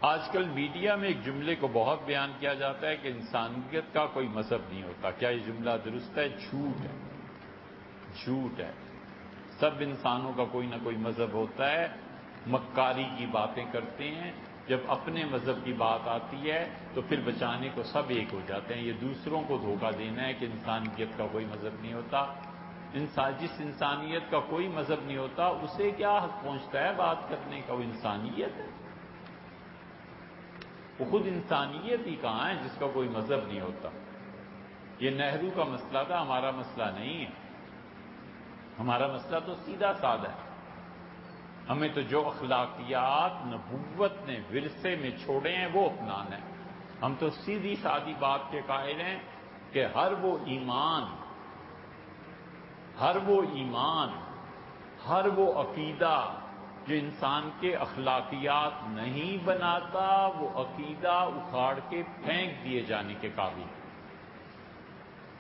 آج کل میڈیا میں ایک جملے کو بہت بیان کیا جاتا ہے کہ انسانیت کا کوئی مذہب نہیں ہوتا. کیا یہ جملہ درست ہے؟ جھوٹ ہے، جھوٹ ہے. سب انسانوں کا کوئی نہ کوئی مذہب ہوتا ہے. مکاری کی باتیں کرتے ہیں. جب اپنے مذہب کی بات آتی ہے تو پھر بچانے کو سب ایک ہو جاتے ہیں. یہ دوسروں کو دھوکہ دینا ہے کہ انسانیت کا کوئی مذہب نہیں ہوتا. جس انسانیت کا کوئی مذہب نہیں ہوتا اسے کیا حق پہنچتا ہے بات کرنے کا؟ وہ انسانیت ہے. وہ خود انسانیت ہی کہاں ہے جس کا کوئی مذہب نہیں ہوتا. یہ نہرو کا مسئلہ تھا، ہمارا مسئلہ نہیں ہے. ہمارا مسئلہ تو سیدھا سادہ ہے. ہمیں تو جو اخلاقیات نبوت نے ورثے میں چھوڑے ہیں وہ اپنانا ہے. ہم تو سیدھی سادی بات کے قائل ہیں کہ ہر وہ ایمان، ہر وہ عقیدہ جو انسان کے اخلاقیات نہیں بناتا، وہ عقیدہ اکھاڑ کے پھینک دیے جانے کے قابل.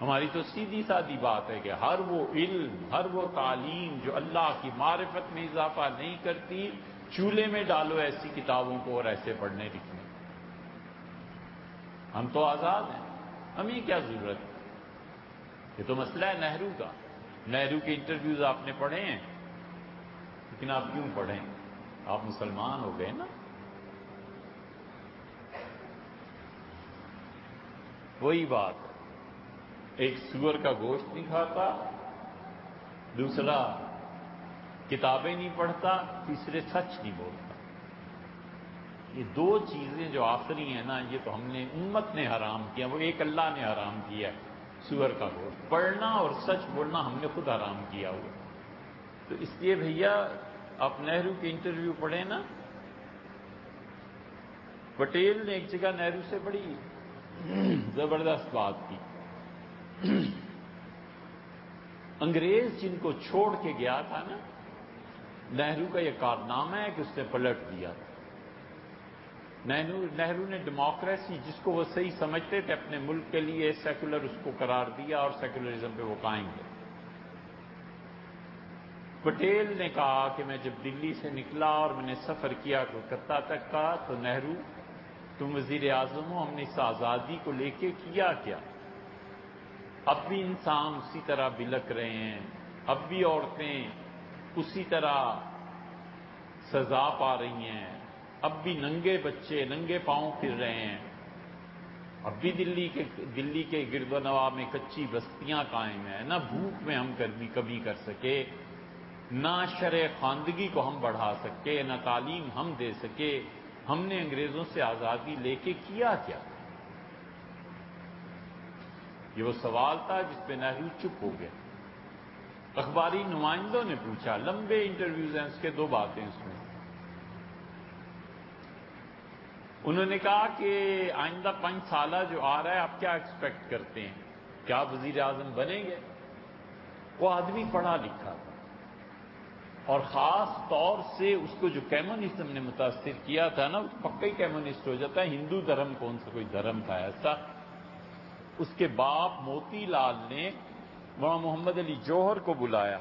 ہماری تو سیدھی سادی بات ہے کہ ہر وہ علم، ہر وہ تعلیم جو اللہ کی معرفت میں اضافہ نہیں کرتی، چولہے میں ڈالو ایسی کتابوں کو اور ایسے پڑھنے لکھنے. ہم تو آزاد ہیں، ہمیں کیا ضرورت ہے؟ یہ تو مسئلہ ہے نہرو کا. نہرو کے انٹرویوز آپ نے پڑھے ہیں، لیکن آپ کیوں پڑھیں؟ آپ مسلمان ہو گئے نا. وہی بات ہے، ایک سور کا گوشت نہیں کھاتا، دوسرا کتابیں نہیں پڑھتا، تیسرے سچ نہیں بولتا. یہ دو چیزیں جو آخری ہیں نا، یہ تو ہم نے امت نے حرام کیا. وہ ایک اللہ نے حرام کیا ہے، سور کا گوشت. پڑھنا اور سچ بولنا ہم نے خود حرام کیا ہوا. تو اس لیے بھیا آپ نہرو کے انٹرویو پڑھیں نا. پٹیل نے ایک جگہ نہرو سے بڑی زبردست بات کی. انگریز جن کو چھوڑ کے گیا تھا نا، نہرو کا یہ کارنامہ ہے کہ اس نے پلٹ دیا. نہرو نے ڈیموکریسی جس کو وہ صحیح سمجھتے تھے اپنے ملک کے لیے، سیکولر اس کو قرار دیا اور سیکولرزم پہ وہ قائم ہے. پٹیل نے کہا کہ میں جب دلی سے نکلا اور میں نے سفر کیا کلکتہ تک کا، تو نہرو تم وزیر اعظم ہو، ہم نے اس آزادی کو لے کے کیا کیا؟ اب بھی انسان اسی طرح بلک رہے ہیں، اب بھی عورتیں اسی طرح سزا پا رہی ہیں، اب بھی ننگے بچے ننگے پاؤں پھر رہے ہیں، اب بھی دلی کے گرد و نواح میں کچی بستیاں قائم ہیں. نہ بھوک میں ہم کبھی کر سکے، نہ شرع خواندگی کو ہم بڑھا سکے، نہ تعلیم ہم دے سکے. ہم نے انگریزوں سے آزادی لے کے کیا کیا؟ یہ وہ سوال تھا جس پہ نہرو چپ ہو گئے. اخباری نمائندوں نے پوچھا، لمبے انٹرویوز ہیں، اس کے دو باتیں اس میں. انہوں نے کہا کہ آئندہ 5 سالہ جو آ رہا ہے آپ کیا ایکسپیکٹ کرتے ہیں؟ کیا آپ وزیر اعظم بنیں گے؟ وہ آدمی پڑھا لکھا تھا، اور خاص طور سے اس کو جو کمیونزم نے متاثر کیا تھا نا، پکا ہی کمیونسٹ ہو جاتا ہے. ہندو دھرم کون سا کوئی دھرم تھا ایسا؟ اس کے باپ موتی لال نے مولانا محمد علی جوہر کو بلایا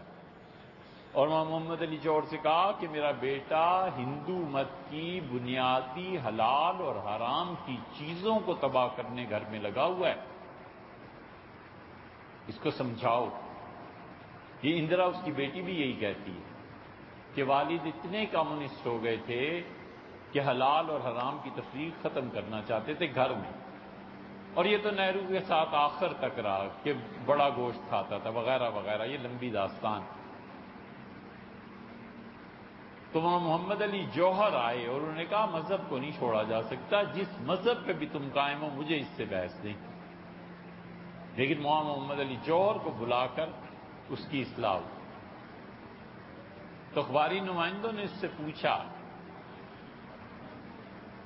اور مولانا محمد علی جوہر سے کہا کہ میرا بیٹا ہندو مت کی بنیادی حلال اور حرام کی چیزوں کو تباہ کرنے گھر میں لگا ہوا ہے، اس کو سمجھاؤ. یہ اندرا اس کی بیٹی بھی یہی کہتی ہے کہ والد اتنے کمیونسٹ ہو گئے تھے کہ حلال اور حرام کی تفریق ختم کرنا چاہتے تھے گھر میں. اور یہ تو نہرو کے ساتھ آخر تک رہا کہ بڑا گوشت کھاتا تھا وغیرہ وغیرہ، یہ لمبی داستان. تو وہاں محمد علی جوہر آئے اور انہوں نے کہا مذہب کو نہیں چھوڑا جا سکتا، جس مذہب پہ بھی تم قائم ہو مجھے اس سے بحث نہیں. لیکن مولانا محمد علی جوہر کو بلا کر اس کی اصلاح ہوئی. تو اخباری نمائندوں نے اس سے پوچھا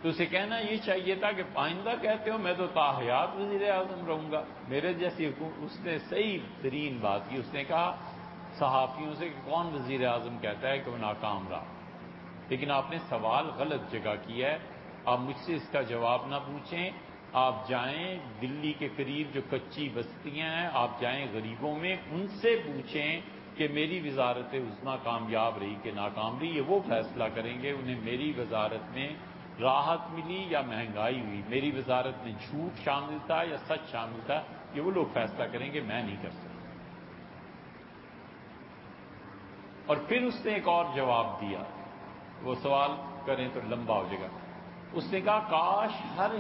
تو اسے کہنا یہ چاہیے تھا کہ آئندہ کہتے ہو میں تو تاحیات وزیر اعظم رہوں گا. میرے جیسی اس نے صحیح ترین بات کی. اس نے کہا صحافیوں سے کہ کون وزیر اعظم کہتا ہے کہ وہ ناکام رہا، لیکن آپ نے سوال غلط جگہ کیا ہے. آپ مجھ سے اس کا جواب نہ پوچھیں، آپ جائیں دلی کے قریب جو کچی بستیاں ہیں، آپ جائیں غریبوں میں، ان سے پوچھیں کہ میری وزارت عظمیٰ کامیاب رہی کہ ناکام رہی. یہ وہ فیصلہ کریں گے. انہیں میری وزارت میں راحت ملی یا مہنگائی ہوئی، میری وزارت میں جھوٹ شامل تھا یا سچ شامل تھا، یہ وہ لوگ فیصلہ کریں گے، میں نہیں کر سکتا۔ اور پھر اس نے ایک اور جواب دیا، وہ سوال کریں تو لمبا ہو جائے گا۔ اس نے کہا کاش ہر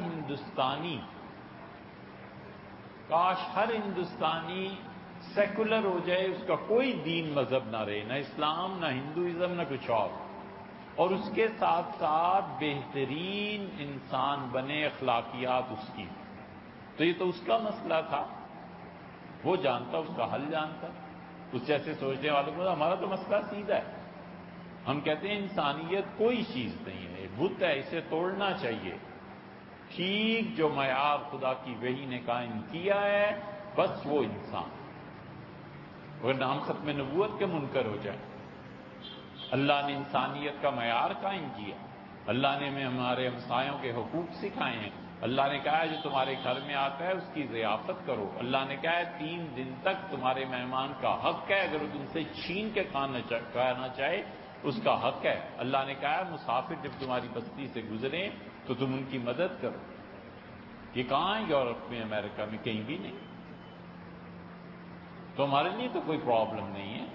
ہندوستانی سیکولر ہو جائے، اس کا کوئی دین مذہب نہ رہے، نہ اسلام نہ ہندوازم نہ کچھ اور اس کے ساتھ ساتھ بہترین انسان بنے، اخلاقیات اس کی۔ تو یہ تو اس کا مسئلہ تھا، وہ جانتا، اس کا حل جانتا۔ اس جیسے سوچنے والوں کو ہمارا تو مسئلہ سیدھا ہے، ہم کہتے ہیں انسانیت کوئی چیز نہیں ہے، بت ہے، اسے توڑنا چاہیے۔ ٹھیک جو معیار خدا کی وحی نے قائم کیا ہے، بس وہ انسان، ورنہ ہم ختم نبوت کے منکر ہو جائیں۔ اللہ نے انسانیت کا معیار قائم کیا، اللہ نے ہمیں ہمارے ہمسایوں کے حقوق سکھائے ہیں۔ اللہ نے کہا ہے جو تمہارے گھر میں آتا ہے اس کی ضیافت کرو۔ اللہ نے کہا ہے 3 دن تک تمہارے مہمان کا حق ہے، اگر وہ تم سے چھین کے کھانا چاہے اس کا حق ہے۔ اللہ نے کہا ہے مسافر جب تمہاری بستی سے گزریں تو تم ان کی مدد کرو۔ یہ کہاں ہے؟ یورپ میں، امریکہ میں، کہیں بھی نہیں۔ تو ہمارے لیے تو کوئی پرابلم نہیں ہے۔